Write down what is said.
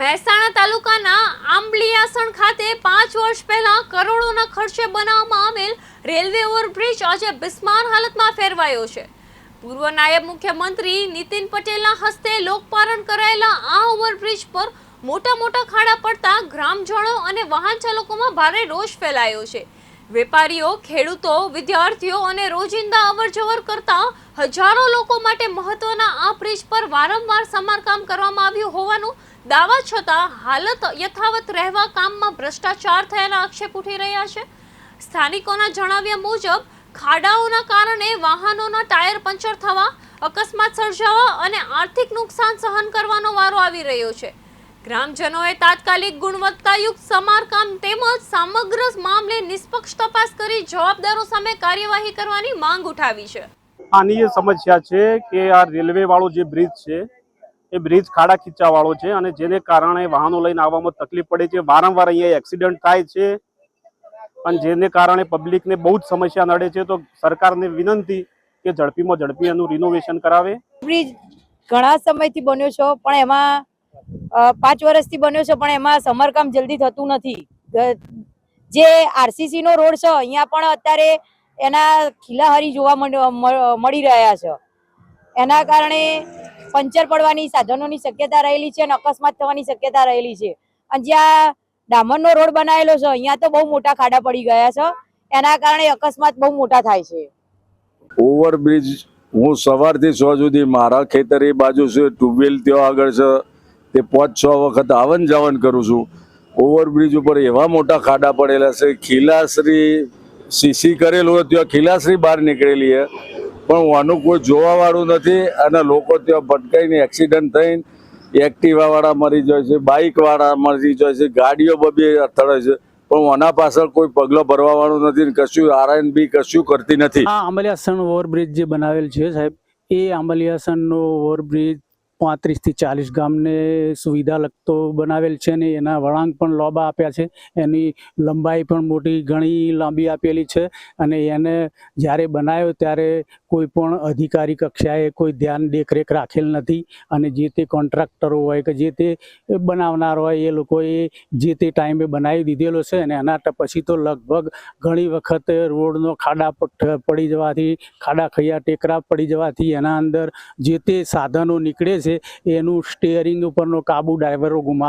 મહેસાણા તાલુકાના આંબલિયાસણ ખાતે 5 વર્ષ પહેલા કરોડોના ખર્ચે બનાવવામાં આવેલ રેલવે ઓવરબ્રિજ આજે બિસ્માર હાલતમાં ફેરવાયો છે। પૂર્વ નાયબ મુખ્યમંત્રી નીતિન પટેલના હસ્તે લોકાર્પણ કરાયેલા આ ઓવરબ્રિજ પર મોટા ખાડા પડતા ગ્રામજનો અને વાહન ચાલકોમાં ભારે રોષ ફેલાયો છે। વેપારીઓ, ખેડૂતો, વિદ્યાર્થીઓ અને રોજિંદા અવરજવર કરતા હજારો લોકો માટે મહત્વના આ બ્રિજ પર વારંવાર સમારકામ કરવામાં આવ્યું હોવાનું દાવા છતાં હાલત યથાવત રહેવા કામમાં ભ્રષ્ટાચાર થયાના આક્ષેપ ઉઠી રહ્યા છે। સ્થાનિકોના જણાવ્યા મુજબ ખાડાઓના કારણે વાહનોના ટાયર પંચર થવા, અકસ્માત સર્જાવા અને આર્થિક નુકસાન સહન કરવાનો વારો આવી રહ્યો છે। ગ્રામજનોએ તાત્કાલિક ગુણવત્તાયુક્ત સમારકામ તેમજ સમગ્ર મામલે નિષ્પક્ષ તપાસ કરી જવાબદારો સામે કાર્યવાહી કરવાની માંગ ઉઠાવી છે। આની એ સમસ્યા છે કે આ રેલવે વાળો જે બ્રિજ છે એ બ્રિજ ખાડા ખીચા વાળો છે અને જેને કારણે વાહનો લઈને આવવામાં તકલીફ પડે છે। વારંવાર અહીંયા એક્સિડન્ટ થાય છે અને જેને કારણે પબ્લિકને બહુ જ સમસ્યા નડે છે। તો સરકારને વિનંતી કે ઝડપીમાં ઝડપી એનું રિનોવેશન કરાવે। બ્રિજ ઘણા સમયથી બન્યો છે પણ એમાં 5 વર્ષથી બન્યો છે પણ એમાં સમારકામ જલ્દી થતું નથી। જે આરસીસી નો રોડ છે અહીંયા પણ અત્યારે એના ખીલાહારી જોવા મળી રહ્યા છે। એના કારણે પંચર પડવાની સાધનોની શક્યતા રહેલી છે અને અકસ્માત થવાની શક્યતા રહેલી છે। અને જ્યાં ડામરનો રોડ બનાવેલો છે અહીંયા તો બહુ મોટા ખાડા પડી ગયા છે, એના કારણે અકસ્માત બહુ મોટા થાય છે। ઓવરબ્રિજ હું સવારથી 6 સુધી મારા ખેતર એ બાજુ છે, ટ્યુબવેલ ત્યાં આગળ છે, તે 5-6 વખત આવન જાવન કરું છું। ઓવરબ્રિજ ઉપર એવા મોટા ખાડા પડેલા છે, ખીલાશ્રી સીસી કરેલું હોય ત્યાં ખીલાશ્રી બહાર નીકળેલી છે પણ આનું કોઈ જોવા વાળું નથી અને લોકો ત્યાં ભટકાઈને એક્સિડન્ટ થઈને એક્ટિવા વાળા મરી જાય છે, બાઇક વાળા મરી જાય છે, ગાડીઓ બબે અથડે છે પણ આના પાછળ કોઈ પગલો ભરવા વાળું નથી ને કશું આરએનબી કશું કરતી નથી। આ આંબલિયાસણ ઓવરબ્રિજ જે બનાવેલ છે સાહેબ, એ આંબલિયાસણનો ઓવરબ્રિજ 35 થી 40 ગામને સુવિધા લગતો બનાવેલ છે ને એના વળાંક પણ લોબા આપ્યા છે, એની લંબાઈ પણ મોટી ઘણી લાંબી આપેલી છે અને એને જ્યારે બનાવ્યો ત્યારે કોઈ પણ અધિકારી કક્ષાએ કોઈ ધ્યાન દેખરેખ રાખેલ નથી અને જે તે કોન્ટ્રાક્ટરો હોય કે જે તે બનાવનાર હોય એ લોકોએ જે તે ટાઈમે બનાવી દીધેલો છે અને એના પછી તો લગભગ ઘણી વખત રોડનો ખાડા પડી જવાથી, ખાડા ખૈયા ટેકરા પડી જવાથી એના અંદર જે તે સાધનો નીકળે છે એનું સ્ટીયરિંગ ઉપરનો કાબુ ડ્રાઈવરો ગુમાવે